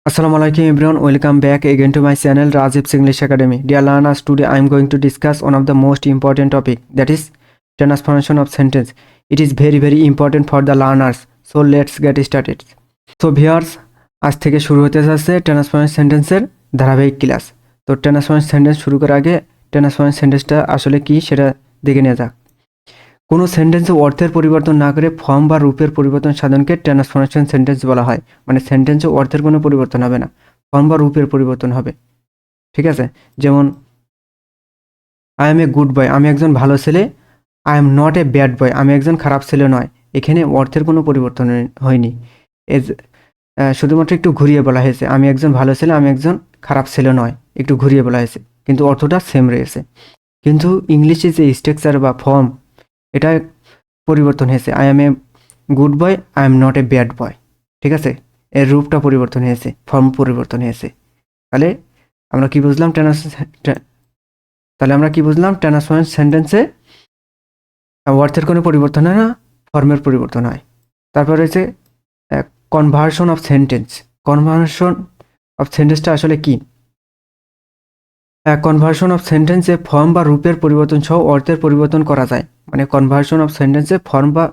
Assalamu alaikum everyone, welcome back again to my channel Rajib's English Academy. Dear learners, today I am going to discuss one of the most important topic, that is transformation of sentence. It is very important for the learners. So let's get started. So viewers, আজ থেকে শুরু হতে যাচ্ছে transformation সেন্টেন্সের ধারাবাহিক class. তো transformation sentence শুরু করার আগে ট্রান্সফরমেশন সেন্টেন্সটা আসলে কি সেটা দেখে নেওয়া যাক। কোনো সেন্টেন্সে অর্থের পরিবর্তন না করে ফর্ম বা রূপের পরিবর্তন সাধনকে ট্রান্সফরমেশন সেন্টেন্স বলা হয়। মানে সেন্টেন্সে অর্থের কোনো পরিবর্তন হবে না, ফর্ম বা রূপের পরিবর্তন হবে। ঠিক আছে, যেমন আই এম এ গুড বয়, আমি একজন ভালো ছেলে। I am not a bad বয়, আমি একজন খারাপ ছেলে নয়। এখানে অর্থের কোনো পরিবর্তন হয়নি, শুধুমাত্র একটু ঘুরিয়ে বলা হয়েছে। আমি একজন ভালো ছেলে, আমি একজন খারাপ ছেলে নয়, একটু ঘুরিয়ে বলা হয়েছে, কিন্তু অর্থটা সেম রয়েছে। কিন্তু ইংলিশে যে স্ট্রাকচার বা ফর্ম, এটা পরিবর্তন হয়েছে। I M A good boy, I am not a bad বয়। ঠিক আছে, এর রূপটা পরিবর্তন হয়েছে, ফর্ম পরিবর্তন হয়েছে। তাহলে আমরা কি বুঝলাম ট্রান্সফরমেশন সেন্টেন্সে অর্থের কোনো পরিবর্তন হয় না, ফর্মের পরিবর্তন হয়। তারপর রয়েছে conversion of sentence. Conversion of সেন্টেন্সটা আসলে কি? কনভার্সন অফ সেন্টেন্সে ফর্ম বা রূপের পরিবর্তন সহ অর্থের পরিবর্তন করা যায়। মানে কনভার্সন অফ সেন্টেন্সে ফর্ম বা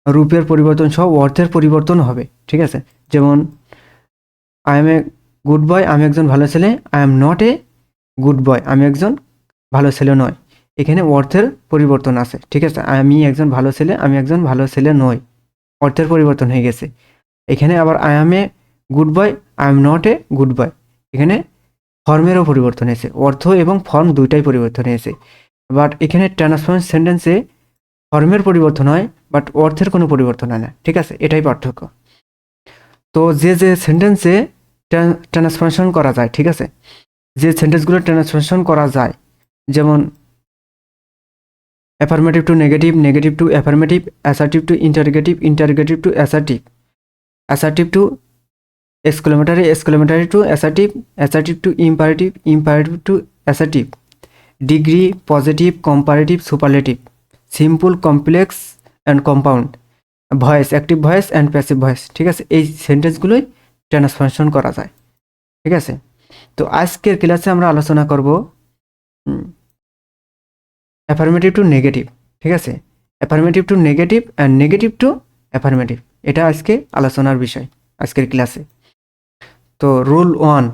রূপের পরিবর্তন সহ অর্থের পরিবর্তন হবে। ঠিক আছে, যেমন আই এম এ গুড বয়, আমি একজন ভালো ছেলে। I am not a good বয়, আমি একজন ভালো ছেলে নয়। এখানে অর্থের পরিবর্তন আছে। ঠিক আছে, আমি একজন ভালো ছেলে, আমি একজন ভালো ছেলে নই, অর্থের পরিবর্তন হয়ে গেছে। এখানে আবার I M A good boy, I am not a good বয়, এখানে ফর্মেরও পরিবর্তন হয়েছে, অর্থ এবং ফর্ম দুইটাই পরিবর্তন হয়েছে। বাট এখানে ট্রান্সফরমেশন সেন্টেন্সে ফর্মের পরিবর্তন হয়, বাট অর্থের কোনো পরিবর্তন হয় না। ঠিক আছে, এটাই পার্থক্য। তো যে সেন্টেন্সে ট্রান্সফরমেশন করা যায়, ঠিক আছে, যে সেন্টেন্সগুলো ট্রান্সফরমেশন করা যায়, যেমন affirmative to negative, negative to affirmative, assertive two interrogative, interrogative two assertive, assertive two exclamatory, exclamatory two assertive, assertive two imperative, imperative two assertive, degree, positive, comparative, superlative, simple, complex and compound, voice, active voice and passive voice. ঠিক আছে, এই সেন্টেন্সগুলোই transformation করা যায়। ঠিক আছে, তো আজকের ক্লাসে আমরা আলোচনা করব অ্যাফার্মেটিভ টু নেগেটিভ। ঠিক আছে, affirmative to negative and negative to affirmative, এটা আজকে আলোচনার বিষয় আজকের ক্লাসে। তো রুল 1,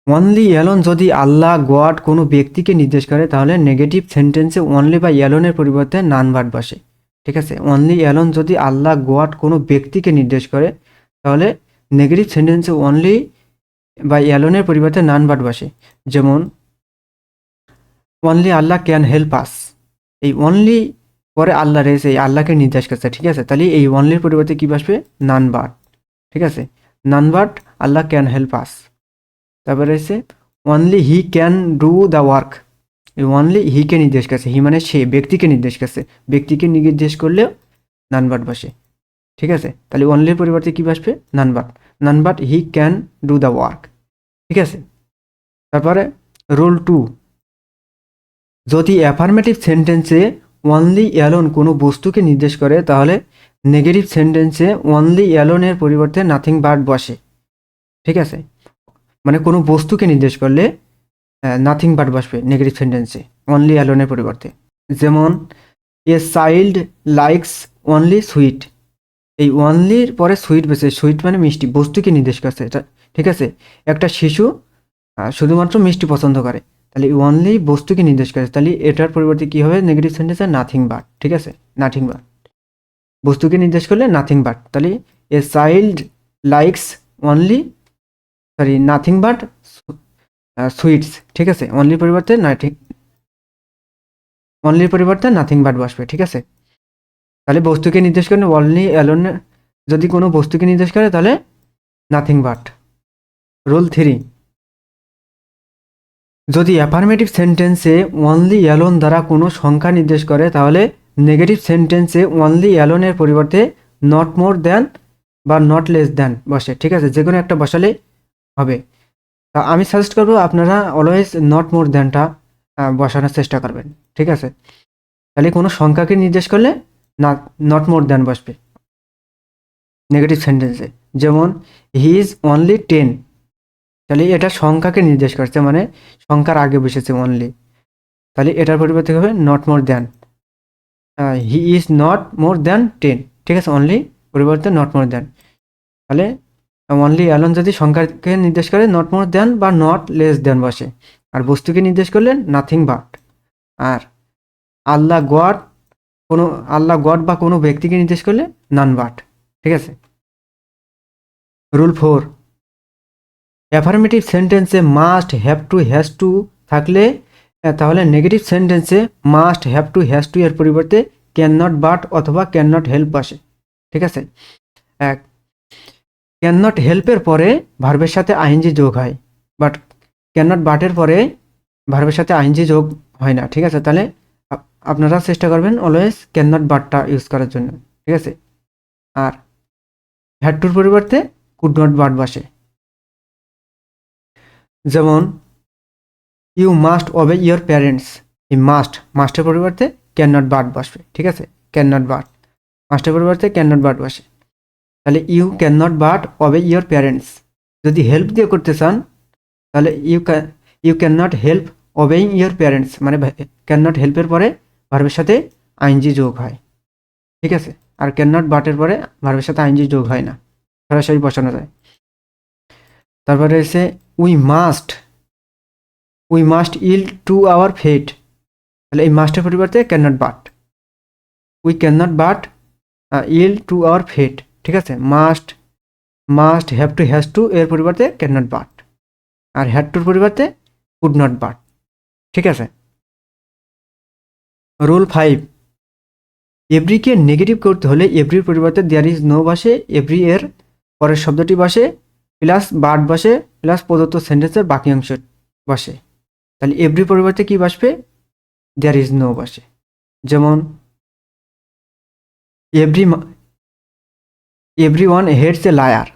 অনলি অ্যালোন, যদি আল্লাহ গড কোনো ব্যক্তিকে নির্দেশ করে তাহলে নেগেটিভ সেন্টেন্সে অনলি বা অ্যালোনের পরিবর্তে নান ভার্ব বসে। ঠিক আছে, অনলি অ্যালোন যদি আল্লাহ গড কোনো ব্যক্তিকে নির্দেশ করে তাহলে নেগেটিভ সেন্টেন্সে অনলি বা অ্যালোনের পরিবর্তে নান ভার্ব বসে। যেমন অনলি আল্লাহ ক্যান হেল্প আস, এই অনলি পরে আল্লাহ রয়েছে, এই আল্লাহকে নির্দেশ করছে। ঠিক আছে, তাহলে এই অনলির পরিবর্তে কি বসবে? নান ভার্ব। ঠিক আছে, নান ভার্ব আল্লাহ ক্যান হেল্প আস। তারপরে রয়েছে only he can do the work, এই অনলি হিকে নির্দেশ করছে, হি মানে সে, ব্যক্তিকে নির্দেশ করছে, ব্যক্তিকে নির্দেশ করলেও নান ভার্ব বসে। ঠিক আছে, তাহলে অনলির পরিবর্তে কি বসবে? নান ভার্ব, নান ভার্ব he can do the work. ঠিক আছে, তারপরে রুল 2, যদি অ্যাফার্মেটিভ সেন্টেন্সে অনলি অ্যালোন কোনো বস্তুকে নির্দেশ করে তাহলে নেগেটিভ সেন্টেন্সে অনলি অ্যালোনের পরিবর্তে নাথিং বাট বসে। ঠিক আছে, মানে কোনো বস্তুকে নির্দেশ করলে নাথিং বাট বসবে নেগেটিভ সেন্টেন্সে অনলি অ্যালোনের পরিবর্তে। যেমন a child likes only sweet, এই অনলির পরে সুইট বসে, সুইট মানে মিষ্টি, বস্তুকে নির্দেশ করছে এটা। ঠিক আছে, একটা শিশু শুধুমাত্র মিষ্টি পছন্দ করে, তাহলে অনলি বস্তুকে নির্দেশ করে, তাহলে এটার পরিবর্তে কি হবে? নেগেটিভ সেন্টেন্সে নাথিং বাট। ঠিক আছে, নাথিং বাট, বস্তুকে নির্দেশ করলে নাথিং বাট, তাহলে a child likes only nothing but sweets. ঠিক আছে, অনলির পরিবর্তে নাথিং বাট বসবে। ঠিক আছে, তাহলে বস্তুকে নির্দেশ করে অনলি অ্যালোন, যদি কোনো বস্তুকে নির্দেশ করে তাহলে নাথিং বাট। রুল 3, যদি অ্যাফার্মেটিভ সেন্টেন্সে অনলি অ্যালোন দ্বারা কোনো সংখ্যা নির্দেশ করে তাহলে নেগেটিভ সেন্টেন্সে অনলি অ্যালোনের পরিবর্তে নট মোর দ্যান বা নট লেস দ্যান বসে। ঠিক আছে, যে কোনো একটা বসালে হবে। তা আমি সাজেস্ট করবো আপনারা অলওয়েজ নট মোর দ্যানটা বসানোর চেষ্টা করবেন। ঠিক আছে, তাহলে কোনো সংখ্যাকে নির্দেশ করলে না নট মোর দ্যান বসবে নেগেটিভ সেন্টেন্সে। যেমন হি ইজ অনলি 10, তাহলে এটা সংখ্যাকে নির্দেশ করছে, মানে সংখ্যার আগে বসেছে অনলি, তাহলে এটার পরিবর্তে হবে not more than, he is not more than 10, ঠিক আছে, অনলি পরিবর্তে নট মোর দ্যান, তাহলে অনলি অ্যালোন যদি সংখ্যাকে নির্দেশ করে নট মোর দ্যান বা নট লেস দ্যান বসে, আর বস্তুকে নির্দেশ করলে নাথিং বাট, আর আল্লাহ গড কোনো আল্লাহ গড বা কোনো ব্যক্তিকে নির্দেশ করলে নান বাট, ঠিক আছে। রুল 4, অ্যাফার্মেটিভ সেন্টেন্সে must have to has two থাকলে তাহলে নেগেটিভ সেন্টেন্সে must have to has to এর পরিবর্তে ক্যান নট বাট অথবা ক্যান নট হেল্প আসে, ঠিক আছে। ক্যান নট হেল্পের পরে ভার্বের সাথে আইএনজি যোগ হয়, বাট ক্যান নট বাটের পরে ভার্বের সাথে আইএনজি যোগ হয় না, ঠিক আছে। তাহলে আপনারা চেষ্টা করবেন অলওয়েজ ক্যান নট বাটটা ইউজ করার জন্য, ঠিক আছে। আর হ্যাড টুর পরিবর্তে কুড নট বাট বসে, যেমন you must obey your parents, এই মাস্টের পরিবর্তে ক্যান নট বাট বসবে, ঠিক আছে, ক্যান নট বাট, মাস্টের পরিবর্তে ক্যান নট বাট বসে, তাহলে you can not but obey your parents. যদি হেল্প দিয়ে করতে চান তাহলে you can not help obeying your parents, মানে ক্যান নট হেল্পের পরে ভার্বের সাথে আইএনজি যোগ হয়, ঠিক আছে। আর ক্যান নট বাটের পরে ভার্বের সাথে আইএনজি যোগ হয় না, সরাসরি বসানো যায়। তারপরে এসে we must yield to our fate, তাহলে এই মাস্টের পরিবর্তে can not but, we can not but yield to our fate, ঠিক আছে। Must have to has to এর পরিবর্তে ক্যান নট বাট, আর হ্যাড টুর পরিবর্তে কুড নট বাট, ঠিক আছে। রুল 5, এভরিকে নেগেটিভ করতে হলে এভরির পরিবর্তে দেয়ার ইজ নো বসে, এভরি এর পরের শব্দটি বসে প্লাস বাট বসে প্লাস প্রদত্ত সেন্টেন্সের বাকি অংশ বসে, তাহলে এভরি পরিবর্তে কি বসবে, দেয়ার ইজ নো বসে, যেমন every one hates a liar,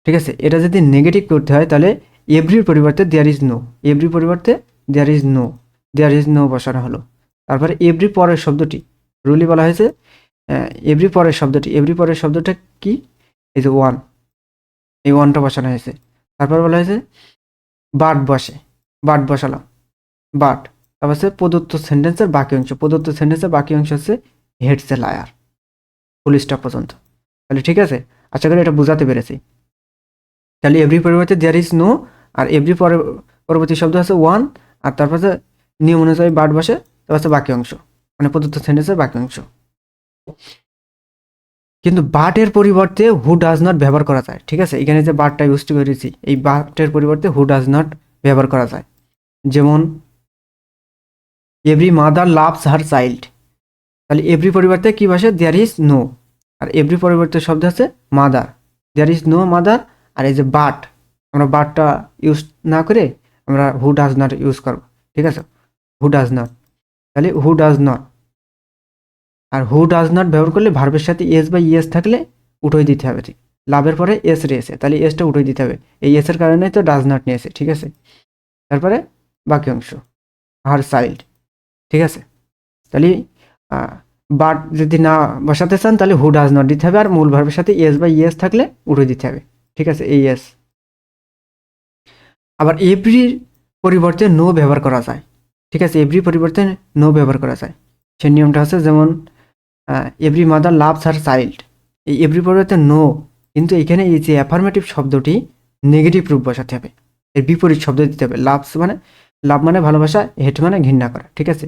ঠিক আছে। এটা যদি নেগেটিভ করতে হয় তাহলে এভরির পরিবর্তে দেয়ার ইজ নো, এভরি পরিবর্তে দেয়ার ইজ নো বসানো হলো। তারপরে এভরি পরের শব্দটি রুলি বলা হয়েছে, এভরি পরের শব্দটা কি, এই যে ওয়ান, এই ওয়ানটা বসানো হয়েছে। তারপর বলা হয়েছে বাট বসালাম, বাট, তারপর হচ্ছে প্রদত্ত সেন্টেন্সের বাকি অংশ হচ্ছে hates a liar, full stop পর্যন্ত। তাহলে ঠিক আছে, আশা করি এটা বোঝাতে পেরেছি। তাহলে এভরি পরিবর্তে দেয়ার ইজ নো, আর এভরি পরবর্তী শব্দ আছে ওয়ান, আর তারপর নিয়ম অনুযায়ী বাট বসে, তারপর হচ্ছে বাকি অংশ, মানে প্রদত্ত সেন্টেন্সের বাকি অংশ। কিন্তু বাটের পরিবর্তে হু ডাজ নট ব্যবহার করা যায়, ঠিক আছে। এখানে যে বাটটা ইউজ করেছি, এই বাটের পরিবর্তে হু ডাজ নট ব্যবহার করা যায়, যেমন every mother loves her child, তাহলে এভরি পরিবর্তে কি বসে, দেয়ার ইজ নো, আর এভরি পরিবর্তে শব্দ আছে mother, there is no mother, আর এই যে বাট, আমরা বাটটা ইউজ না করে আমরা হু ডাজ নট ইউজ করব, ঠিক আছে, হু ডাজ নট, তাহলে হু ডাজ নট, আর হু ডাজ নট ব্যবহার করলে ভার্বের সাথে এস বা ইএস থাকলে উঠোই দিতে হবে, ঠিক, লাভের পরে এস রয়েছে তাহলে এসটা উঠোই দিতে হবে, এই এসের কারণে তো ডাজ নট নিয়েছে, ঠিক আছে। তারপরে বাকি অংশ হার চাইল্ড, ঠিক আছে। তাহলে বাট যদি না বসাতে চান তাহলে হু ডাজ নট দিতে হবে, আর মূল ভার্বের সাথে এস বা ইএস থাকলে উঠে দিতে হবে, ঠিক আছে, এই এস। আবার এভরির পরিবর্তে নো ব্যবহার করা যায়, ঠিক আছে, এভরি পরিবর্তে নো ব্যবহার করা যায়, সেই নিয়মটা হচ্ছে যেমন every mother loves her child, এই এভরি পরিবর্তে নো, কিন্তু এখানে এই যে অ্যাফার্মেটিভ শব্দটি নেগেটিভ রূপ বসাতে হবে, এর বিপরীত শব্দ দিতে হবে, লাভ মানে ভালোবাসা, হেট মানে ঘৃণা করা, ঠিক আছে,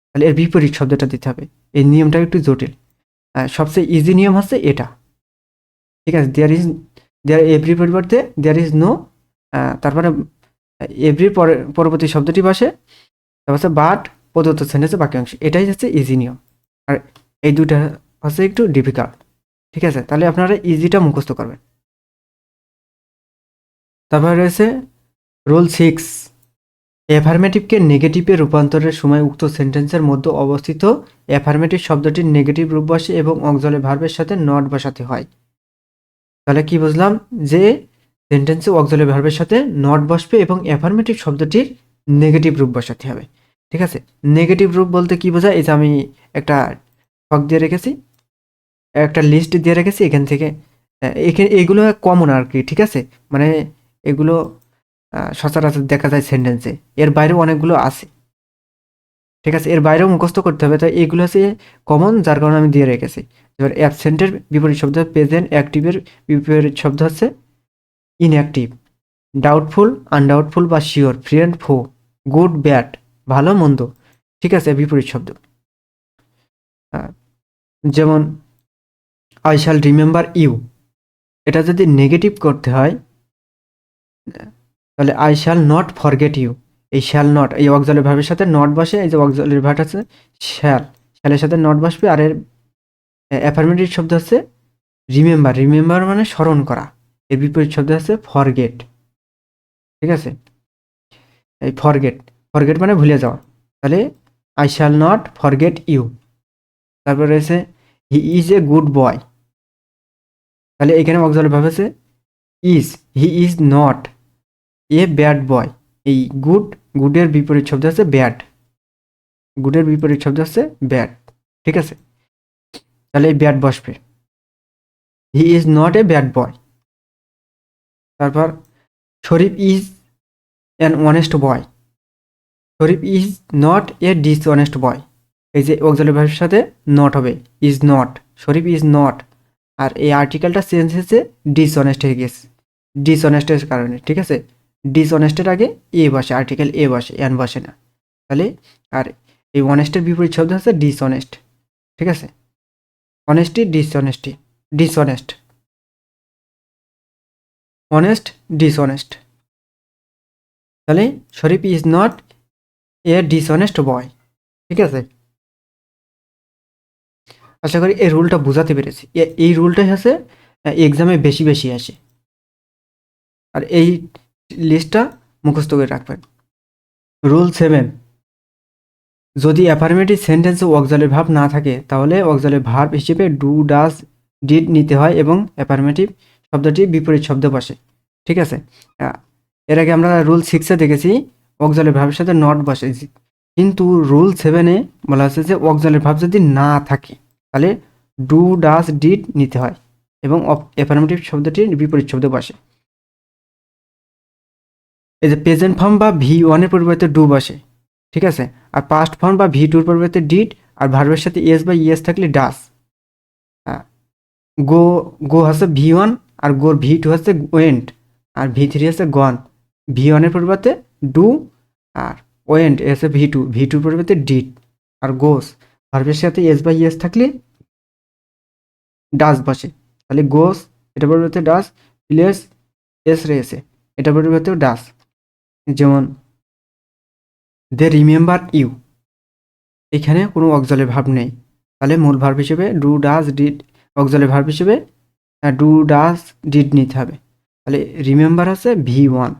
তাহলে এর বিপরীত শব্দটা দিতে হবে। এই নিয়মটা একটু জটিল, সবচেয়ে ইজি নিয়ম হচ্ছে এটা, ঠিক আছে। দেয়ার এভরি পরিবর্তে দেয়ার ইজ নো, তারপরে এভরির পরবর্তী শব্দটি বসে, তারপর হচ্ছে বাট প্রদত্ত সেন্টেন্সের বাকি অংশ, এটাই হচ্ছে ইজি নিয়ম, আর এই দুটা হচ্ছে একটু ডিফিকাল্ট, ঠিক আছে। তাহলে আপনারা ইজিটা মুখস্থ করবেন। তারপরে রয়েছে রুল 6, অ্যাফার্মেটিভকে নেগেটিভে রূপান্তরের সময় উক্ত সেন্টেন্সের মধ্যে অবস্থিত অ্যাফার্মেটিভ শব্দটির নেগেটিভ রূপ বসে এবং অক্সিলারি ভার্বের সাথে নট বসাতে হয়। তাহলে কি বুঝলাম, যে সেন্টেন্সে অক্সিলারি ভার্বের সাথে নট বসবে এবং অ্যাফার্মেটিভ শব্দটির নেগেটিভ রূপ বসাতে হবে, ঠিক আছে। নেগেটিভ রূপ বলতে কি বোঝায়, এই যে আমি একটা ছক দিয়ে রেখেছি, একটা লিস্ট দিয়ে রেখেছি, এখান থেকে এখানে এগুলো কমন আর কি, ঠিক আছে, মানে এগুলো সচরাচর দেখা যায় সেন্টেন্সে, এর বাইরেও অনেকগুলো আছে, ঠিক আছে, এর বাইরেও মুখস্থ করতে হবে, তাই এগুলো হচ্ছে কমন, যার কারণে আমি দিয়ে রেখেছি। এবার অ্যাবসেন্টের বিপরীত শব্দ প্রেজেন্ট, অ্যাক্টিভের বিপরীত শব্দ হচ্ছে ইনঅ্যাক্টিভ, ডাউটফুল, আনডাউটফুল বা শিওর, ফ্রেন্ড, ফো, গুড, ব্যাড, ভালো, মন্দ, ঠিক আছে, বিপরীত শব্দ। আহ, যেমন আই শ্যাল রিমেম্বার ইউ, এটা যদি নেগেটিভ করতে হয় তাহলে I shall not forget you. এই শ্যাল নট, এই অক্সিলারি ভার্বের সাথে নট বসে, এই যে অক্সিলারি ভার্ব আছে শ্যাল, শ্যালের সাথে নট বসবে, আর এর অ্যাফার্মেটিভ শব্দ হচ্ছে রিমেম্বার, রিমেম্বার মানে স্মরণ করা, এর বিপরীত শব্দ হচ্ছে ফরগেট, ঠিক আছে, এই ফরগেট, ফরগেট মানে ভুলে যাওয়া, তাহলে I shall not forget you. তারপর রয়েছে he is a good boy, তাহলে এখানে অক্সিলারি ভার্ব আছে is, he is not a bad boy, এই গুড, গুডের বিপরীত শব্দ হচ্ছে ব্যাড, গুডের বিপরীত শব্দ হচ্ছে ব্যাড, ঠিক আছে, তাহলে এই ব্যাড বসবে, he is not a bad boy. তারপর Sharif is an honest boy, Sharif is not a dishonest boy, এই যে অক্সিলারি ভার্বের সাথে নট হবে, is not, Sharif is not, আর এই আর্টিকেলটা চেঞ্জ হয়েছে ডিসঅনেস্ট হয়ে গেছে, ডিসঅনেস্টের কারণে, ঠিক আছে, ডিসঅনেস্টের আগে এ বসে, আর্টিকেল এ বসে, এন বসে না, তাহলে আর এই অনেস্টের বিপরীত শব্দ হচ্ছে ডিসঅনেস্ট, ঠিক আছে, honesty, dishonesty, dishonest, honest, dishonest, তাহলে শরীফ ইজ নট এ ডিসঅনেস্ট বয়, ঠিক আছে। আশা করি এই রুলটা বোঝাতে পেরেছি, এই রুলটাই হচ্ছে এক্সামে বেশি বেশি আসে, আর এই লিস্টটা মুখস্থ করে রাখবেন। রুল 7, যদি অ্যাফার্মেটিভ সেন্টেন্সে অক্সিলারি ভার্ব না থাকে তাহলে অক্সিলারি ভার্ব হিসেবে ডু, ডাজ, ডিড নিতে হয় এবং অ্যাফার্মেটিভ শব্দটি বিপরীত শব্দ বসে, ঠিক আছে। এর আগে আমরা রুল 6-এ দেখেছি অক্সিলারি ভার্বের সাথে নট বসে, কিন্তু রুল 7-এ বলা হচ্ছে যে অক্সিলারি ভার্ব যদি না থাকে তাহলে ডু, ডাজ, ডিড নিতে হয় এবং অ্যাফার্মেটিভ শব্দটির বিপরীত শব্দ বসে। এই যে প্রেজেন্ট ফর্ম বা V1 এর পরিবর্তে ডু বসে, ঠিক আছে, আর পাস্ট ফর্ম বা V2 এর পরিবর্তে ডিড, আর ভার্বের সাথে এস বা ইএস থাকলে ডাস। গো, গো হচ্ছে V1, আর গোর V2 হচ্ছে ওয়েন্ট, আর V3 হচ্ছে গন। V1 এর পরিবর্তে ডু, আর ওয়েন্ট হচ্ছে V2, V2 এর পরিবর্তে ডিড, আর গোস ভার্বের সাথে এস বা ইএস থাকলে ডাস বসে, তাহলে গোস এটা পরিবর্তে ডাস, প্লেস এস রয়েছে এটা পরিবর্তেও ডাস। যেমন দে রিমেম্বার ইউ, এখানে কোনো অক্সিলারি ভার্ব নেই, তাহলে মূল ভার্ব হিসেবে do, does, did, auxiliary verb হিসেবে ডু, ডাজ, ডিড নিতে হবে, তাহলে রিমেম্বার আছে V1,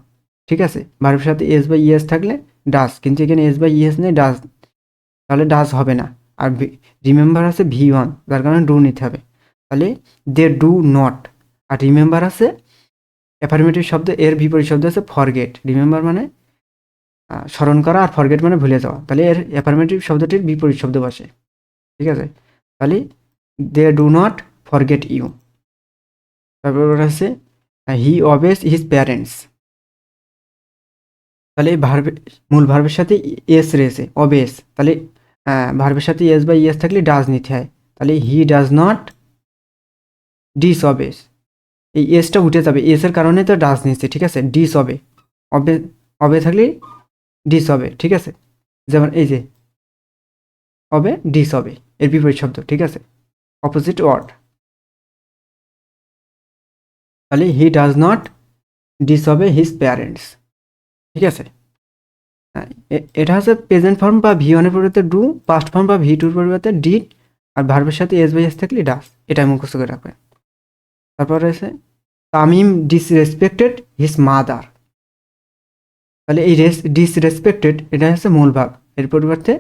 ঠিক আছে, ভার্বের সাথে এস বা ইএস থাকলে ডাজ, কিন্তু এখানে এস বা ইএস নেই, ডাজ, তাহলে ডাজ হবে না, আর রিমেম্বার আছে V1, যার কারণে ডু নিতে হবে, তাহলে দে ডু নট, আর রিমেম্বার আছে অ্যাফার্মেটিভ শব্দ, এর বিপরীত শব্দ আছে ফরগেট, রিমেম্বার মানে স্মরণ করা, আর ফরগেট মানে ভুলে যাওয়া, তাহলে এর অ্যাফার্মেটিভ শব্দটির বিপরীত শব্দ বসে, ঠিক আছে, তাহলে they do not forget you. তারপর আছে হি অবেস হিজ প্যারেন্টস, তাহলে ভার্ব, মূল ভার্বের সাথে এস রয়েছে অবেস, তাহলে ভার্বের সাথে এস বা ইএস থাকলে ডাজ নিতে হয়, তাহলে he does not disobeys, এই এসটা উঠে যাবে, এস এর কারণে তো ডাজ নিচ্ছে, ঠিক আছে, ডিস অবে, অবে, অবে থাকলে ডিস হবে, ঠিক আছে, যেমন এই যে হবে ডিস হবে, এর বিপরীত শব্দ, ঠিক আছে, অপোজিট ওয়ার্ড, তাহলে he does not ডিসঅবে his parents, ঠিক আছে। এটা হচ্ছে প্রেজেন্ট ফর্ম বা V1 এর পরিবর্তে ডু, পাস্ট ফর্ম বা V2 এর পরিবর্তে ডিড, আর ভার্বের সাথে এস বাই এস থাকলে ডাস, এটাই মুখস্থ করে রাখবেন। তারপর রয়েছে তামিম ডিসরেসপেক্টেড হিজ মাদার, তাহলে এই ডিসরেসপেক্টেড এটা হচ্ছে মূল ভাব, এর পরিবর্তে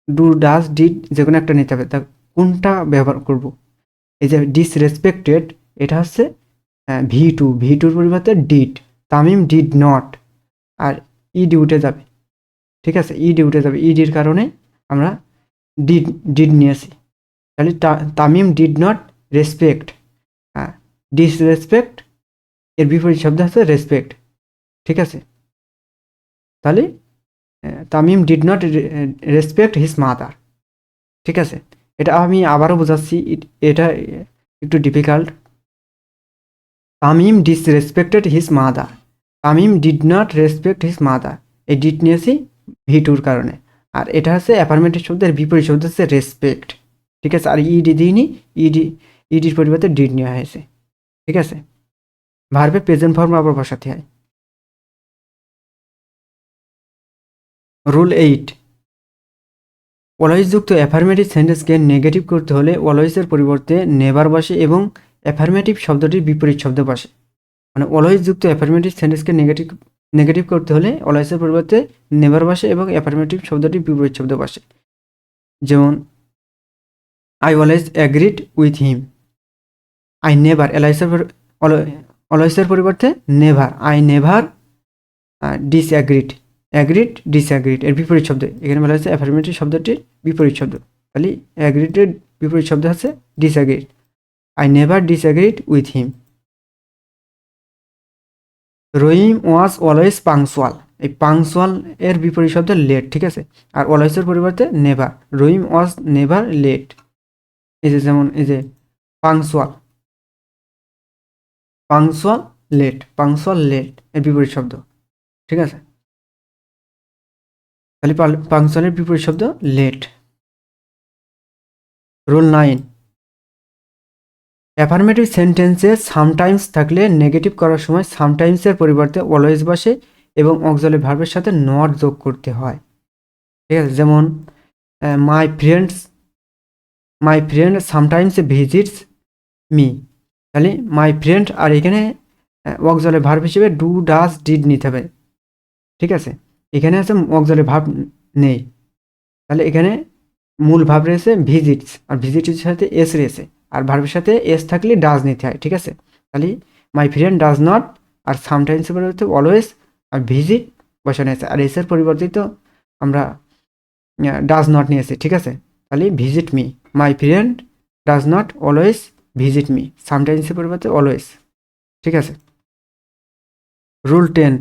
ডু, ডাস, ডিড যে কোনো একটা নিতে হবে, তা কোনটা ব্যবহার করব? এই যে ডিসরেসপেক্টেড এটা হচ্ছে V2 পরিবর্তে ডিড, তামিম ডিড নট, আর ইডি উঠে যাবে, ঠিক আছে, ইডি উঠে যাবে, ইডির কারণে আমরা ডিড নিয়েছি, তাহলে Tamim did not respect disrespect এর বিপরীত শব্দ হচ্ছে রেসপেক্ট, ঠিক আছে। তাহলে Tamim did not respect his mother, ঠিক আছে। এটা আমি আবারও বোঝাচ্ছি, এটা একটু difficult. Tamim disrespected his mother, Tamim did not respect his mother, এই ডিড নিয়েছি ভিটুর কারণে। আর এটা হচ্ছে অ্যাফার্মেটিভ শব্দের বিপরীত শব্দ হচ্ছে রেসপেক্ট, ঠিক আছে। আর ইডি দিইনি, ইডির পরিবর্তে ডিড নেওয়া হয়েছে, ঠিক আছে। ভার্বে প্রেজেন্ট ফর্ম আবার বসাতে হয়। রুল 8, অলওয়েজ যুক্ত অ্যাফার্মেটিভ সেন্টেন্সকে নেগেটিভ করতে হলে অলওয়েজের পরিবর্তে নেভার বসে এবং অ্যাফার্মেটিভ শব্দটির বিপরীত শব্দ বসে। মানে অলওয়েজ যুক্ত অ্যাফার্মেটিভ সেন্টেন্সকে নেগেটিভ করতে হলে অলওয়েজের পরিবর্তে নেভার বসে এবং অ্যাফার্মেটিভ শব্দটির বিপরীত শব্দ বসে। যেমন I always agreed with him, I never, অলওয়েজের পরিবর্তে never, I never disagreed, agreed disagreed এর বিপরীত শব্দ এখানে বলা হচ্ছে অ্যাফার্মেটিভ শব্দটির বিপরীত শব্দ। তাহলে অ্যাগ্রিডের বিপরীত শব্দ হচ্ছে disagreed, I never disagreed with him. Rahim was always punctual, এই পাংচুয়াল এর বিপরীত শব্দ লেট, ঠিক আছে। আর অলওয়েজের পরিবর্তে never, Rahim was never late. এই যে যেমন এই যে punctual, punctual late, punctual late এর বিপরীত শব্দ, ঠিক আছে। তাহলে পাংচুয়ালের বিপরীত শব্দ লেট। রুল 9, অ্যাফার্মেটিভ সেন্টেন্সে সামটাইমস থাকলে নেগেটিভ করার সময় সামটাইমসের পরিবর্তে অলওয়েজ বসে এবং অক্সিলারি ভার্বের সাথে নট যোগ করতে হয়, ঠিক আছে। যেমন my friend sometimes visits me, তাহলে মাই ফ্রেন্ড, আর এখানে অক্সিলারি ভার্ব হিসেবে ডু ডাজ ডিড নিতে হবে, ঠিক আছে। এখানে আছে অক্সিলারি ভার্ব নেই, তাহলে এখানে মূল ভাব রয়েছে ভিজিটস, আর ভিজিটের সাথে এস রয়েছে, আর ভার্বের সাথে এস থাকলে ডাজ নিতে হয়, ঠিক আছে। তাহলে মাই ফ্রেন্ড ডাজ নট, আর সামটাইমসের পরিবর্তে অলওয়েজ, আর ভিজিট বসানো আছে, আর এসের পরিবর্তিত আমরা ডাজ নট নিয়েছি, ঠিক আছে। তাহলে visit me, my friend does not always visit me, সামটাইমসের পরিবর্তে অলওয়েজ, ঠিক আছে। রুল 10,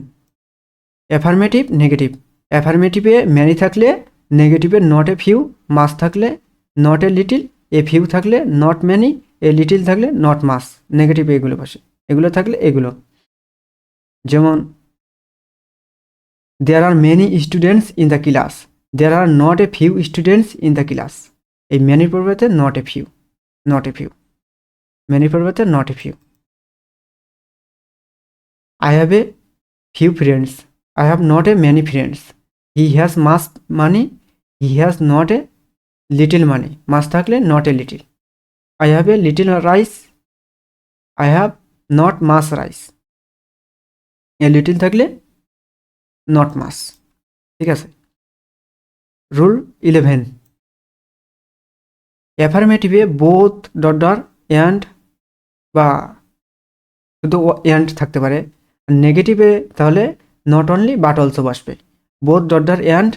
অ্যাফার্মেটিভ নেগেটিভ, অ্যাফার্মেটিভে ম্যানি থাকলে নেগেটিভে নট এ ফিউ, মাস থাকলে not a little, a few থাকলে নট ম্যানি, এ লিটিল থাকলে নট মাস, নেগেটিভে এগুলো বসে, এগুলো থাকলে এগুলো। যেমন there are many students in the class, there are not a few students in the class, এই ম্যানির পরিবর্তে not a few, not a few, ম্যানির পরিবর্তে not a few. I have a few friends, I have not a many friends, he has much money, he has not a little money, much থাকলে not a little, I have a little rice, I have not much rice, a little থাকলে not much, ঠিক আছে। Rule 11, অ্যাফার্মেটিভে both dot and বা শুধু and থাকতে পারে, নেগেটিভে তাহলে নট অনলি বাট অলসো বসবে, both dot and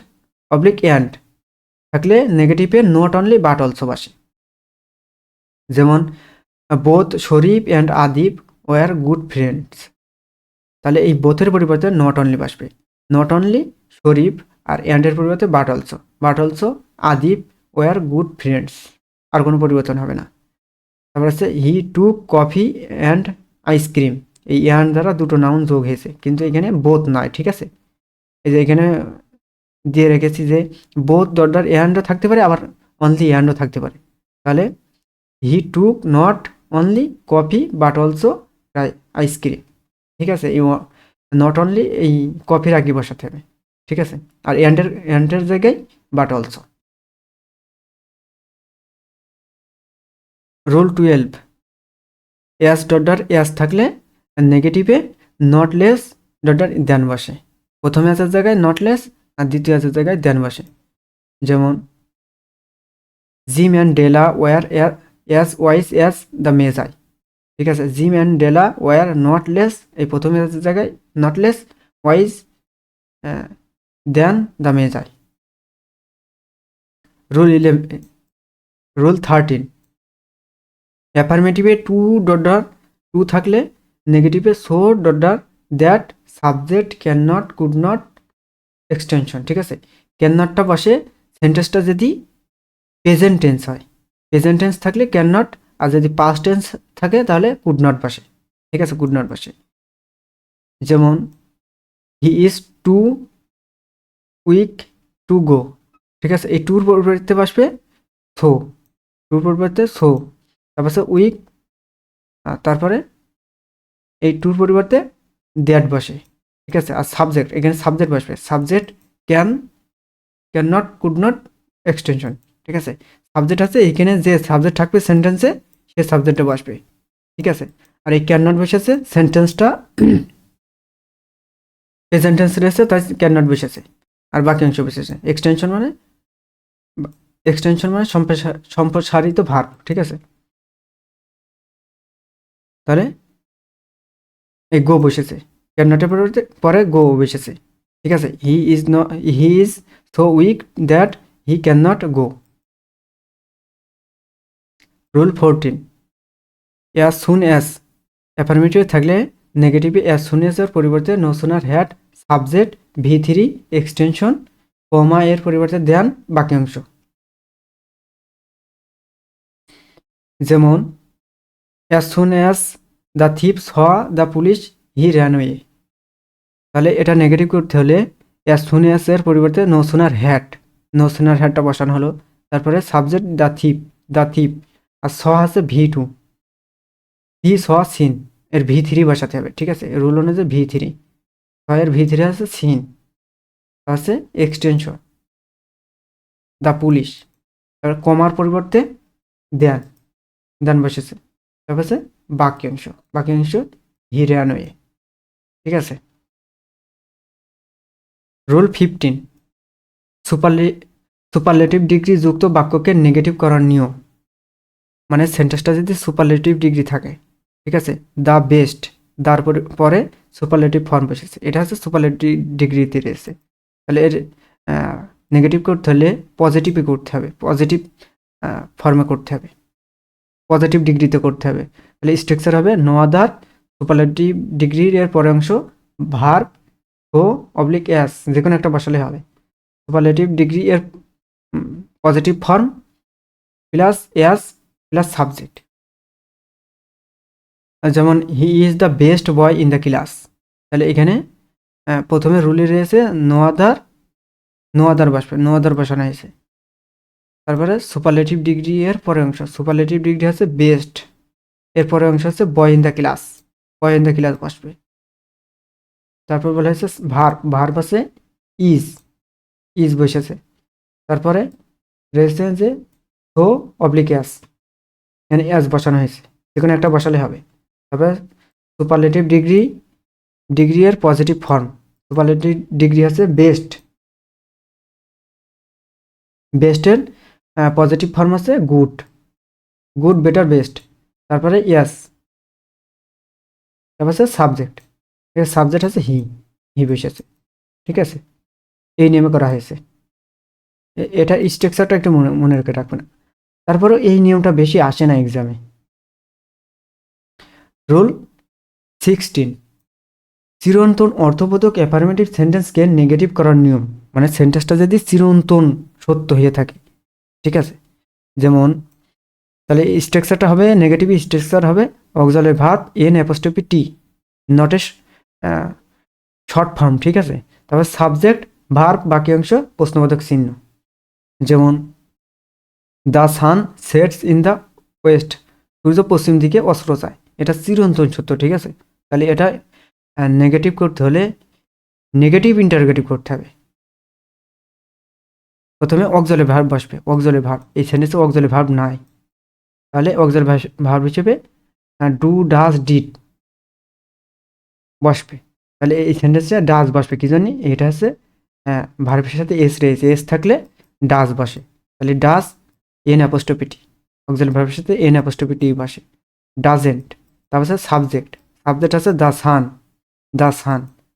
oblique and থাকলে নেগেটিভে নট অনলি বাট অলসো বসে। যেমন both Sharif and Adib were good friends, তাহলে এই বোথের পরিবর্তে নট অনলি বসবে, নট অনলি শরীফ, আর অ্যান্ডের পরিবর্তে but also Adib were good friends, আর কোনো পরিবর্তন হবে না। তারপর হচ্ছে he took coffee and ice cream, এই অ্যান্ড দ্বারা দুটো নাউন যোগ হয়েছে, কিন্তু এখানে বোথ নয়, ঠিক আছে। এই যে এখানে দিয়ে রেখেছি যে বোথ ডট অ্যান্ডও থাকতে পারে, আবার অনলি অ্যান্ডও থাকতে পারে। তাহলে he took not only coffee but also ice cream, ঠিক আছে। এই নট অনলি এই কফির আগে বসাতে হবে, ঠিক আছে। আর অ্যান্ডের জায়গায় but also. Rule 12, S dot S থাকলে নেগেটিভে নট লেস ডট দেন বসে, প্রথমে এসের জায়গায় নট লেস আর দ্বিতীয় এসের জায়গায় দেন বসে। যেমন Jim and Della were as wise as the Magi, ঠিক আছে। Jim and Della were not less, এই প্রথমে এসের জায়গায় not less wise than the Magi. Rule 13, অ্যাফার্মেটিভে টু ডট টু থাকলে নেগেটিভে so dot that subject can not could not extension, ঠিক আছে। ক্যান নটটা বসে সেন্টেন্সটা যদি প্রেজেন্ট টেন্স হয়, প্রেজেন্ট টেন্স থাকলে ক্যান নট, আর যদি পাস্ট টেন্স থাকে তাহলে কুড নট বসে, ঠিক আছে, কুড নট বসে। যেমন he is too weak to go, ঠিক আছে, এই টুর পরিবর্তে বসবে সো, টুর পরিবর্তে সো, তারপরে উইক, তারপরে এই টুর পরিবর্তে দ্যাট বসে, ঠিক আছে। আর সাবজেক্ট, এখানে সাবজেক্ট বসবে, subject can, can not, could not extension, ঠিক আছে। সাবজেক্ট আছে এখানে, যে সাবজেক্ট থাকবে সেন্টেন্সে সে সাবজেক্টে বসবে, ঠিক আছে। আর এই ক্যান নট বসেছে সেন্টেন্সটা প্রেজেন্ট টেন্স রয়েছে তাই ক্যান নট বসেছে, আর বাকি অংশ বসেছে। এক্সটেনশন মানে, এক্সটেনশন মানে সম্প্রসারিত ভার্ব, ঠিক আছে। তাহলে এই গো বসেছে, ক্যান নটের পরিবর্তে পরে গো বসেছে, ঠিক আছে। He is so weak that he can not go. Rule 14, as soon as affirmative থাকলে নেগেটিভে অ্যাজ সুন অ্যাজ এর পরিবর্তে no sooner had subject V3 extension comma এর পরিবর্তে দেন বাকি অংশ। যেমন as soon as the thief saw the police he ran away, তাহলে এটা নেগেটিভ করতে হলে অ্যাজ সুন অ্যাজ এর পরিবর্তে no sooner had, no sooner হ্যাডটা বসানো হলো, তারপরে সাবজেক্ট দ্য থিপ, আর স আছে V2, হি স সিন, এর V3 বসাতে হবে, ঠিক আছে। রুল অনুযায়ী V3, এর V3 আছে সিন, আছে এক্সটেনশন দ্য পুলিশ, তারপর কমার পরিবর্তে দেন, দেন বসেছে, তারপর আছে বাকি অংশ হি র্যান ওয়ে, ঠিক আছে। রুল 15, সুপারলেটিভ ডিগ্রি যুক্ত বাক্যকে নেগেটিভ করার নিয়ম, মানে সেন্টেন্সটা যদি সুপারলেটিভ ডিগ্রি থাকে, ঠিক আছে, দ্য বেস্ট, তার পরে সুপারলেটিভ ফর্ম বসেছে, এটা হচ্ছে সুপারলেটিভ ডিগ্রিতে রয়েছে। তাহলে এর নেগেটিভ করতে হলে পজিটিভে করতে হবে, পজিটিভ ফর্মে করতে হবে, পজিটিভ ডিগ্রিতে করতে হবে। তাহলে স্ট্রাকচার হবে নো আদার, সুপারলেটিভ ডিগ্রির এর পরের অংশ ভার্ব ও অবলিক অ্যাস, যে কোনো একটা বসালে হবে। সুপারলেটিভ ডিগ্রি এর positive form plus as plus subject. যেমন he is the best boy in the class, তাহলে এখানে প্রথমে রুলে রয়েছে নো আদার বসবে, নো আদার বসানো হয়েছে। তারপরে সুপারলেটিভ ডিগ্রি এর পরের অংশ, সুপারলেটিভ ডিগ্রি হচ্ছে বেস্ট, এর পরের অংশ হচ্ছে বয় in the class, boy in the class বসবে। তারপর বলা হয়েছে ভার্ব আছে ইজ বসেছে, তারপরে রয়েছে যে সো অবলিক অ্যাস, এখানে অ্যাস বসানো হয়েছে, যে কোনো একটা বসালে হবে। তারপরে সুপারলেটিভ ডিগ্রি এর পজিটিভ ফর্ম, সুপারলেটিভ ডিগ্রি আছে বেস্টের পজিটিভ ফর্ম আছে গুড বেটার বেস্ট, তারপরে ইয়াস, তারপর আছে সাবজেক্ট, এর সাবজেক্ট আছে হি বসেছে, ঠিক আছে। এই নিয়মে করা হয়েছে। এটা স্ট্রাকচারটা একটু মনে রেখে রাখবেন। তারপরেও এই নিয়মটা বেশি আসে না এক্সামে। রুল 16, চিরন্তন অর্থবোধক অ্যাফার্মেটিভ সেন্টেন্সকে নেগেটিভ করার নিয়ম, মানে সেন্টেন্সটা যদি চিরন্তন সত্য হয়ে থাকে, ঠিক আছে। যেমন তাহলে স্ট্রাকচারটা হবে নেগেটিভ স্ট্রাকচার হবে auxiliary verb n apostrophe t, নটের শর্ট ফর্ম, ঠিক আছে। তারপর সাবজেক্ট ভার্ব বাকি অংশ প্রশ্নবোধক চিহ্ন। যেমন the sun sets in the west, সূর্য পশ্চিম দিকে অস্ত্র চায়, এটা চিরন্তন সত্য, ঠিক আছে। তাহলে এটা নেগেটিভ করতে হলে নেগেটিভ ইন্টারগেটিভ করতে হবে। প্রথমে অক্সিলারি ভার্ব বসবে, অক্সিলারি ভার্ব, এই সেন্টেন্সে অক্সিলারি ভার্ব নাই, তাহলে অক্সিলারি ভার্ব হিসেবে ডু ডাজ ডিড বসবে। তাহলে এই সেন্টেন্সে ডাজ বসবে, কি জানি এটা হচ্ছে ভার্বের সাথে এস রয়েছে, এস থাকলে ডাজ বসে, তাহলে does N apostrophe T, auxiliary ভার্বের সাথে এন অ্যাপোস্ট্রফি টি বসে। ডাজেন্ট, তারপর হচ্ছে সাবজেক্ট আছে দ্য সান,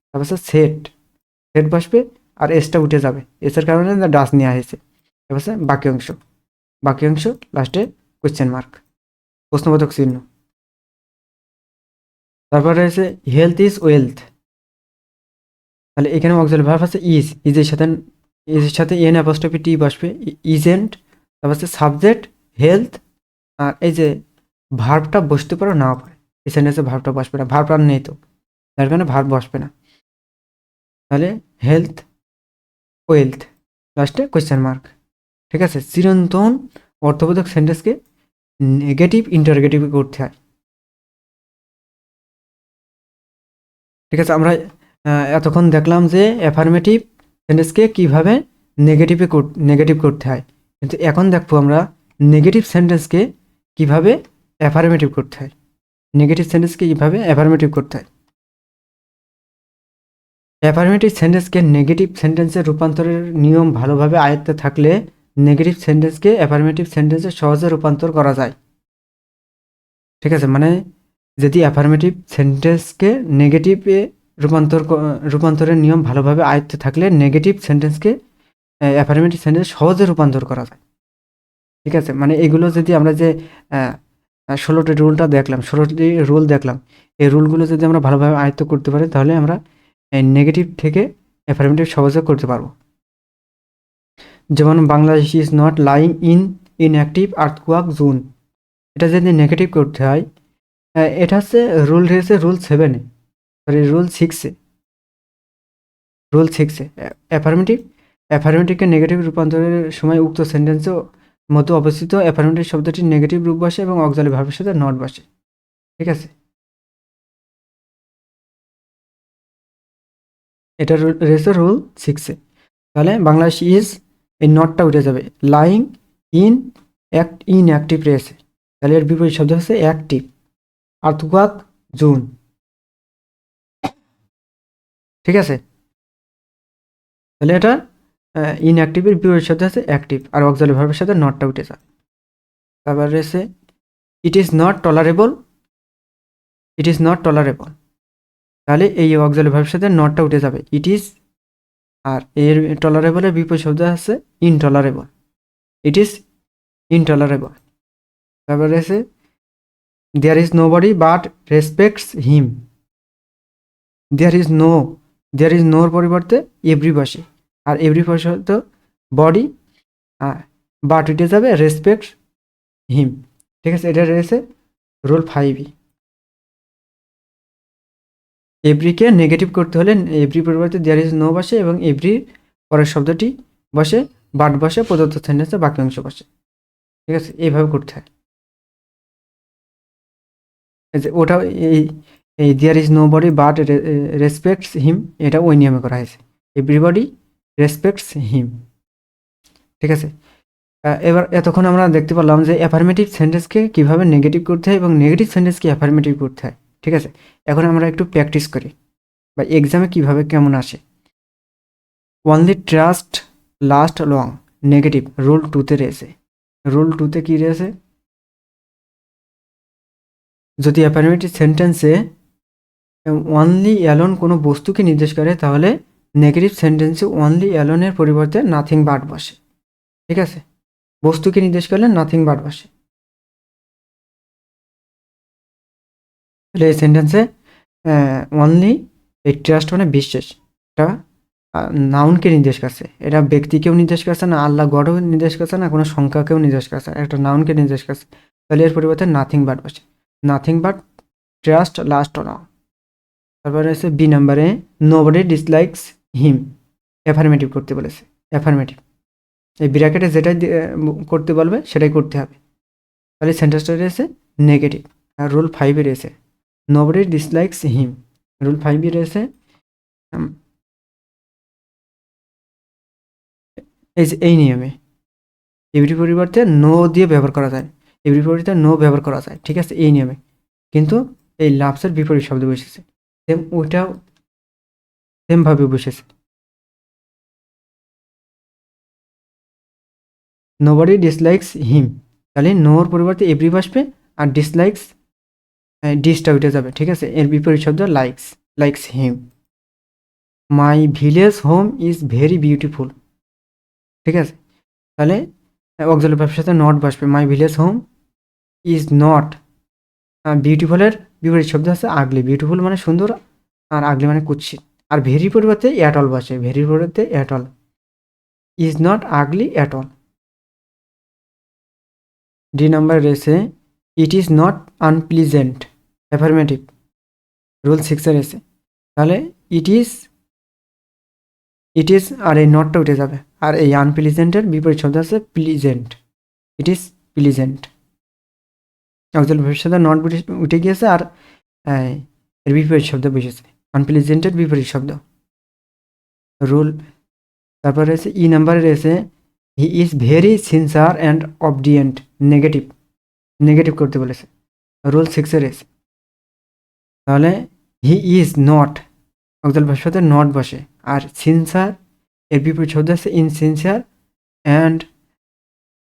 তারপর হচ্ছে সেট বসবে, আর এসটা উঠে যাবে, এসের কারণে ডাজ নেওয়া হয়েছে। তারপর হচ্ছে বাকি অংশ লাস্টে কোয়েশ্চেন মার্ক, প্রশ্নবোধক চিহ্ন। তারপর রয়েছে হেলথ ইজ ওয়েলথ, তাহলে এখানে অক্সিলারি ভার্ব আছে ইজের সাথে এন অ্যাপোস্ট্রফি টি বসবে, ইজেন্ট, তারপর হচ্ছে সাবজেক্ট হেলথ, আর এই যে ভার্বটা বসতে পারো নাও পারে, এই সেন্টেন্সে ভার্বটা বসবে না, ভার্ব আর নেই তো, তার কারণে ভার্ব বসবে না। তাহলে হেলথ ওয়েলথ লাস্টে কোয়েশ্চেন মার্ক। ঠিক আছে, চিরন্তন অর্থবোধক সেন্টেন্সকে নেগেটিভ ইন্টারগেটিভ করতে হয়। ঠিক আছে, আমরা এতক্ষণ দেখলাম যে অ্যাফার্মেটিভ সেন্টেন্সকে কীভাবে নেগেটিভ করতে হয়, কিন্তু এখন দেখবো আমরা নেগেটিভ সেন্টেন্সকে কীভাবে অ্যাফার্মেটিভ করতে হয়। নেগেটিভ সেন্টেন্সকে কীভাবে অ্যাফার্মেটিভ করতে হয়। অ্যাফার্মেটিভ সেন্টেন্সকে নেগেটিভ সেন্টেন্সে রূপান্তরের নিয়ম ভালোভাবে আয়ত্তে থাকলে নেগেটিভ সেন্টেন্সকে অ্যাফার্মেটিভ সেন্টেন্সে সহজে রূপান্তর করা যায়। ঠিক আছে, মানে যদি অ্যাফার্মেটিভ সেন্টেন্সকে নেগেটিভে রূপান্তরের নিয়ম ভালোভাবে আয়ত্তে থাকলে নেগেটিভ সেন্টেন্সকে অ্যাফার্মেটিভ সেন্টেন্স সহজে রূপান্তর করা যায়। ঠিক আছে, মানে এগুলো যদি আমরা যে 16টি রুলটা দেখলাম, 16টি রুল দেখলাম, এই রুলগুলো যদি আমরা ভালোভাবে আয়ত্ত করতে পারি তাহলে আমরা নেগেটিভ থেকে অ্যাফার্মেটিভ সহজে করতে পারবো। যেমন Bangladesh is not lying in inactive earthquake zone, এটা যদি নেগেটিভ করতে হয়, এটা হচ্ছে রুল রয়েছে রুল 7-এ, সরি রুল 6-এ অ্যাফার্মেটিভকে নেগেটিভ রূপান্তরের সময় উক্ত সেন্টেন্সের মধ্যে অবস্থিত অ্যাফার্মেটিভ শব্দটি নেগেটিভ রূপ বসে এবং অক্সিলারি ভার্বের সাথে নট বসে। ঠিক আছে, এটা রয়েছে রুল 6-এ। তাহলে বাংলাদেশ ইজ, এই নটটা উঠে যাবে, লাইং ইন ইনঅ্যাক্টিভ রয়েছে, তাহলে এর বিপরীত শব্দ হচ্ছে অ্যাক্টিভ, আর্থকোয়াক জোন। ঠিক আছে, তাহলে এটা ইনঅ্যাক্টিভের বিপরীত শব্দ হচ্ছে অ্যাক্টিভ, আর অক্সিলারি ভার্বের সাথে নটটা উঠে যায়। তারপর রয়েছে it is not tolerable, it is not tolerable, তাহলে এই অক্সিলারি ভার্বের সাথে নটটা উঠে যাবে, ইট ইজ, আর এর টলারেবলের বিপরীত শব্দ আছে ইনটলারেবল, ইট ইজ ইনটলারেবল। তারপর রয়েছে there is nobody but respects him, there is নোর পরিবর্তে এভরি বসে, আর এভরি বসে তো বডি, বাট উঠে যাবে রেসপেক্ট হিম। ঠিক আছে, এটা রয়েছে রুল 5-ই। এভরিকে নেগেটিভ করতে হলে এভরি পরিবর্তে দেয়ার ইজ নো বসে এবং এভরি পরের শব্দটি বসে, বাট বসে, প্রদত্ত সেন্টেন্সে বাক্যাংশ বসে। ঠিক আছে, এইভাবে করতে হয়। এই যে ওটা, এই এই there is nobody but respects him, এটা ওই নিয়মে করা হয়েছে, এভরিবডি রেসপেক্টস হিম। ঠিক আছে, এবার এতক্ষণ আমরা দেখতে পারলাম যে অ্যাফার্মেটিভ সেন্টেন্সকে কীভাবে নেগেটিভ করতে হয় এবং নেগেটিভ সেন্টেন্সকে অ্যাফার্মেটিভ করতে হয়। ঠিক আছে, এখন আমরা একটু প্র্যাকটিস করি বা এক্সামে কীভাবে কেমন আসে। Only trust last long, negative rule 2-তে রয়েছে। রুল 2-তে কী রয়েছে, যদি অ্যাফার্মেটিভ সেন্টেন্সে অনলি অ্যালোন কোনো বস্তুকে নির্দেশ করে তাহলে নেগেটিভ সেন্টেন্সে অনলি অ্যালোনের পরিবর্তে নাথিং বাট বসে। ঠিক আছে, বস্তুকে নির্দেশ করলে নাথিং বাট বসে। তাহলে এই সেন্টেন্সে অনলি, এই ট্রাস্ট মানে বিশ্বাস, এটা নাউনকে নির্দেশ করছে, এটা ব্যক্তিকেও নির্দেশ করছে না, আল্লাহ গডও নির্দেশ করছে না, কোনো সংখ্যাকেও নির্দেশ করছে, একটা নাউনকে নির্দেশ করছে, তাহলে এর পরিবর্তে নাথিং বাট বসে, নাথিং বাট ট্রাস্ট লাস্ট নাও। তারপরে আছে বি নাম্বারে নোবডি ডিসলাইকস হিম, অ্যাফার্মেটিভ করতে বলেছে, অ্যাফার্মেটিভ, এই ব্র্যাকেটে যেটাই করতে বলবে সেটাই করতে হবে। তাহলে সেন্টেন্সটা রয়েছে নেগেটিভ। আর রুল 5-এ রয়েছে নোবডি ডিসলাইকস হিম, রুল 5-এ রয়েছে এই নিয়মে এভরি পরিবর্তে নো দিয়ে ব্যবহার করা যায়, এভরি পরিবর্তে নো ব্যবহার করা যায়। ঠিক আছে, এই নিয়মে, কিন্তু এই লাভসের বিপরীত শব্দ বসেছে, ওইটাও সেমভাবে বসেছে। নোবডি ডিসলাইকস হিম, তাহলে নোর পরিবর্তে এভরি বসবে, আর ডিসলাইকস ডিসটা উঠে যাবে। ঠিক আছে, এর বিপরীত শব্দ likes, likes him. My village home is very beautiful. ঠিক আছে, তাহলে অক্সিলারি ভার্বের সাথে নট বসবে, my village home is not, বিউটিফুলের বিপরীত শব্দ আছে আগলি। বিউটিফুল মানে সুন্দর, আর আগলি মানে কুৎসিত। আর ভেরি পরিবর্তে অ্যাট অল বসে, ভেরির পরিবর্তে at all. Is not ugly at all. D number রয়েছে it is not unpleasant, affirmative, rule 6 এর এসে। তাহলে ইট ইজ আর এই নটটা উঠে যাবে, আর এই আনপ্লিজেন্টের বিপরীত শব্দ আছে pleasant. It is pleasant. Auxiliary ভার্বের সাথে নট উঠে গিয়েছে, আর এর বিপরীত শব্দ বসেছে, আনপ্লিজেন্টের বিপরীত শব্দ, রুল। তারপর রয়েছে ই নাম্বারে রয়েছে he is very sincere and obedient, negative, negative করতে বলেছে, রুল 6 এর এসে। তাহলে হি ইজ নট, অক্সিলারি ভার্বের সাথে নট বসে, আর সিনসার এর বিপরীত শব্দ আছে ইনসিনসিয়ার, অ্যান্ড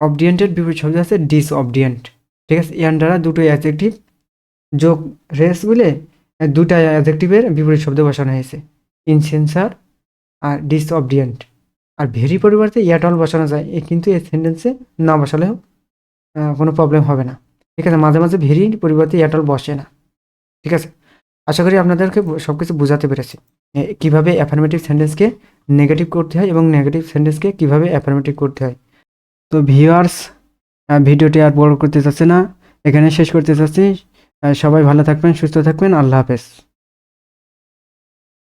অবডিয়েন্টের বিপরীত শব্দ আছে ডিসঅবডিয়েন্ট। ঠিক আছে, এর দ্বারা দুটো অ্যাডজেক্টিভ যোগ রেস বলে দুটা অ্যাডজেক্টিভের বিপরীত শব্দ বসানো হয়েছে, ইনসিনসার আর ডিসঅবডিয়েন্ট। আর ভেরি পরিবর্তে অ্যাট অল বসানো যায়, কিন্তু এই সেন্টেন্সে না বসালেও কোনো প্রবলেম হবে না। ঠিক আছে, মাঝে মাঝে ভেরি পরিবর্তে অ্যাট অল বসে না। ঠিক আছে, আশা করি আপনাদেরকে সব কিছু বোঝাতে পেরেছি কীভাবে অ্যাফার্মেটিভ সেন্টেন্সকে নেগেটিভ করতে হয় এবং নেগেটিভ সেন্টেন্সকে কীভাবে অ্যাফার্মেটিভ করতে হয়। তো ভিউয়ার্স, ভিডিওটি আর বড় করতে চাচ্ছি না, এখানে শেষ করতে চাচ্ছি। সবাই ভালো থাকবেন, সুস্থ থাকবেন, আল্লাহ হাফেজ।